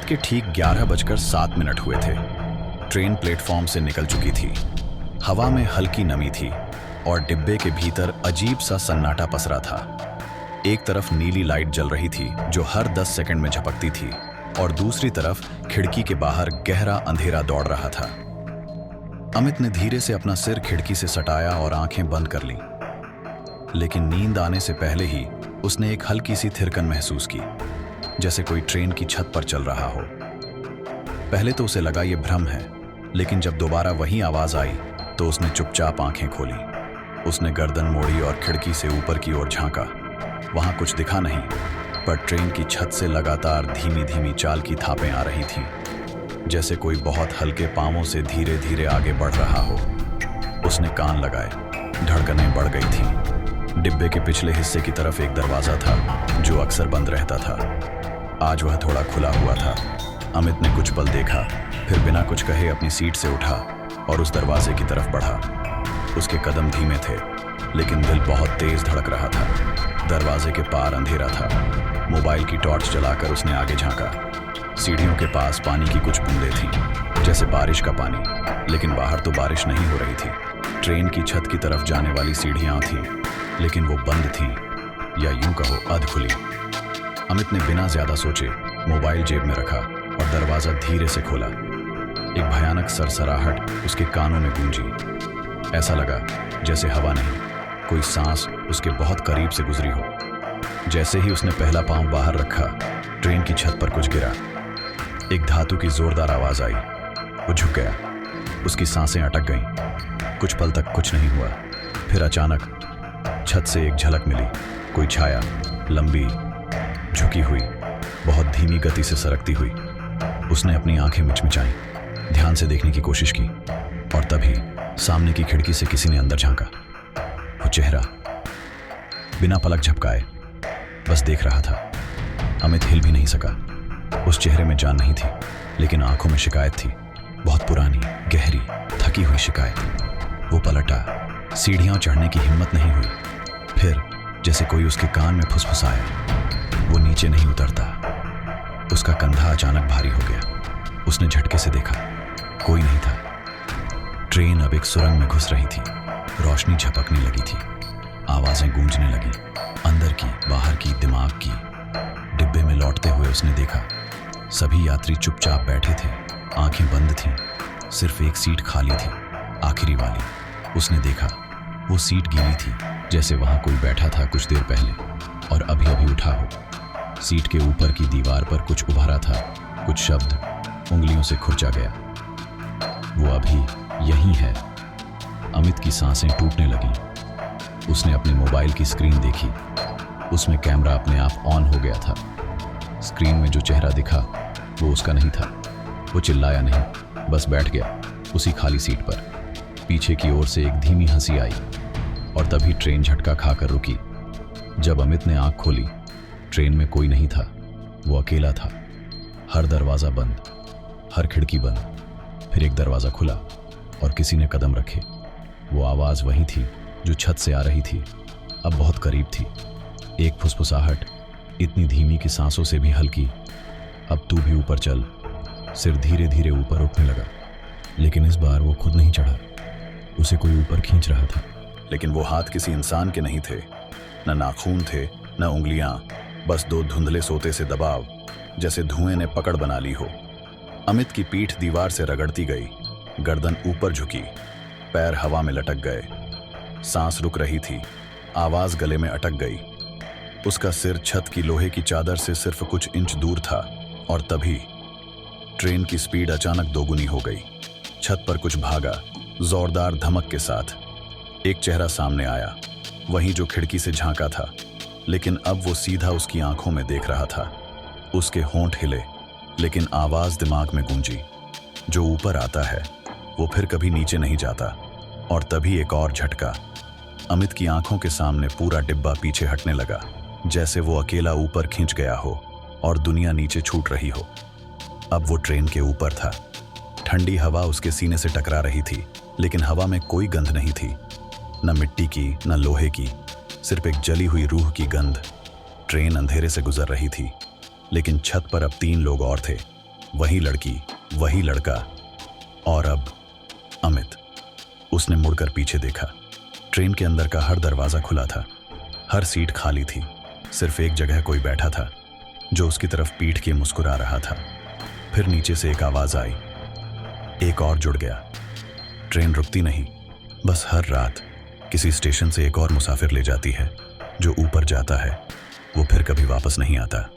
रात के ठीक 11:07 हुए थे। ट्रेन प्लेटफॉर्म से निकल चुकी थी। हवा में हल्की नमी थी और डिब्बे के भीतर अजीब सा सन्नाटा पसरा था। एक तरफ नीली लाइट जल रही थी जो हर 10 सेकंड में झपकती थी और दूसरी तरफ खिड़की के बाहर गहरा अंधेरा दौड़ रहा था। अमित ने धीरे से अपना सिर खिड़की से सटाया और आंखें बंद कर लीं। लेकिन नींद आने से पहले ही उसने एक हल्की सी थिरकन महसूस की, जैसे कोई ट्रेन की छत पर चल रहा हो। पहले तो उसे लगा ये भ्रम है, लेकिन जब दोबारा वही आवाज आई तो उसने चुपचाप आंखें खोली। उसने गर्दन मोड़ी और खिड़की से ऊपर की ओर झांका। वहां कुछ दिखा नहीं, पर ट्रेन की छत से लगातार धीमी धीमी चाल की थापें आ रही थीं, जैसे कोई बहुत हल्के पांवों से धीरे धीरे आगे बढ़ रहा हो। उसने कान लगाए, धड़कनें बढ़ गई थीं। डिब्बे के पिछले हिस्से की तरफ एक दरवाजा था जो अक्सर बंद रहता था। आज वह थोड़ा खुला हुआ था। अमित ने कुछ पल देखा, फिर बिना कुछ कहे अपनी सीट से उठा और उस दरवाजे की तरफ बढ़ा। उसके कदम धीमे थे, लेकिन दिल बहुत तेज धड़क रहा था। दरवाजे के पार अंधेरा था। मोबाइल की टॉर्च जलाकर उसने आगे झांका। सीढ़ियों के पास पानी की कुछ बूंदें थीं, जैसे बारिश का पानी, लेकिन बाहर तो बारिश नहीं हो रही थी। ट्रेन की छत की तरफ जाने वाली सीढ़ियां थीं, लेकिन वो बंद थीं, या यूं कहो अधखुली। अमित ने बिना ज्यादा सोचे मोबाइल जेब में रखा और दरवाजा धीरे से खोला। एक भयानक सरसराहट उसके कानों में गूंजी। ऐसा लगा जैसे हवा नहीं, कोई सांस उसके बहुत करीब से गुजरी हो। जैसे ही उसने पहला पांव बाहर रखा, ट्रेन की छत पर कुछ गिरा। एक धातु की जोरदार आवाज आई। वो झुक गया। उसकी सांसें अटक गईं। कुछ पल तक कुछ नहीं हुआ। फिर अचानक छत से एक झलक मिली। कोई छाया, लंबी, झुकी हुई, बहुत धीमी गति से सरकती हुई। उसने अपनी आंखें मिचमिचाईं, ध्यान से देखने की कोशिश की, और तभी सामने की खिड़की से किसी ने अंदर झांका। वो चेहरा बिना पलक झपकाए बस देख रहा था। अमित हिल भी नहीं सका। उस चेहरे में जान नहीं थी, लेकिन आंखों में शिकायत थी, बहुत पुरानी, गहरी, थकी हुई शिकायत। वो पलटा। सीढ़ियां चढ़ने की हिम्मत नहीं हुई। फिर जैसे कोई उसके कान में फुसफुसाया। वो नीचे नहीं उतरता। उसका कंधा अचानक भारी हो गया। उसने झटके से देखा, कोई नहीं था। ट्रेन अब एक सुरंग में घुस रही थी। रोशनी झपकने लगी थी। आवाजें गूंजने लगी, अंदर की, बाहर की, दिमाग की। डिब्बे में लौटते हुए उसने देखा, सभी यात्री चुपचाप बैठे थे, आंखें बंद थीं। सिर्फ एक सीट खाली थी, आखिरी वाली। उसने देखा, वो सीट गीली थी, जैसे वहां कोई बैठा था कुछ देर पहले और अभी अभी उठा हो। सीट के ऊपर की दीवार पर कुछ उभारा था, कुछ शब्द उंगलियों से खुरचा गया। वो अभी यही है। अमित की सांसें टूटने लगीं। उसने अपने मोबाइल की स्क्रीन देखी। उसमें कैमरा अपने आप ऑन हो गया था। स्क्रीन में जो चेहरा दिखा वो उसका नहीं था। वो चिल्लाया नहीं, बस बैठ गया उसी खाली सीट पर। पीछे की ओर से एक धीमी हंसी आई और तभी ट्रेन झटका खाकर रुकी। जब अमित ने आंख खोली, ट्रेन में कोई नहीं था। वो अकेला था। हर दरवाजा बंद, हर खिड़की बंद। फिर एक दरवाजा खुला और किसी ने कदम रखे। वो आवाज वही थी जो छत से आ रही थी, अब बहुत करीब थी। एक फुसफुसाहट, इतनी धीमी कि सांसों से भी हल्की। अब तू भी ऊपर चल। सिर धीरे धीरे ऊपर उठने लगा, लेकिन इस बार वो खुद नहीं चढ़ा। उसे कोई ऊपर खींच रहा था, लेकिन वो हाथ किसी इंसान के नहीं थे। न नाखून थे, न उंगलियां, बस दो धुंधले सोते से दबाव, जैसे धुएं ने पकड़ बना ली हो। अमित की पीठ दीवार से रगड़ती गई, गर्दन ऊपर झुकी, पैर हवा में लटक गए। सांस रुक रही थी, आवाज गले में अटक गई। उसका सिर छत की लोहे की चादर से सिर्फ कुछ इंच दूर था, और तभी ट्रेन की स्पीड अचानक दोगुनी हो गई। छत पर कुछ भागा, जोरदार धमक के साथ। एक चेहरा सामने आया, वही जो खिड़की से झांका था, लेकिन अब वो सीधा उसकी आंखों में देख रहा था। उसके होंठ हिले, लेकिन आवाज दिमाग में गूंजी, जो ऊपर आता है वो फिर कभी नीचे नहीं जाता। और तभी एक और झटका। अमित की आंखों के सामने पूरा डिब्बा पीछे हटने लगा, जैसे वो अकेला ऊपर खिंच गया हो और दुनिया नीचे छूट रही हो। अब वो ट्रेन के ऊपर था। ठंडी हवा उसके सीने से टकरा रही थी, लेकिन हवा में कोई गंध नहीं थी, न मिट्टी की, न लोहे की, सिर्फ एक जली हुई रूह की गंध। ट्रेन अंधेरे से गुजर रही थी, लेकिन छत पर अब 3 लोग और थे। वही लड़की, वही लड़का, और अब अमित। उसने मुड़कर पीछे देखा। ट्रेन के अंदर का हर दरवाजा खुला था, हर सीट खाली थी। सिर्फ एक जगह कोई बैठा था जो उसकी तरफ पीठ किए मुस्कुरा रहा था। फिर नीचे से एक आवाज आई, एक और जुड़ गया। ट्रेन रुकती नहीं, बस हर रात किसी स्टेशन से एक और मुसाफिर ले जाती है। जो ऊपर जाता है वो फिर कभी वापस नहीं आता।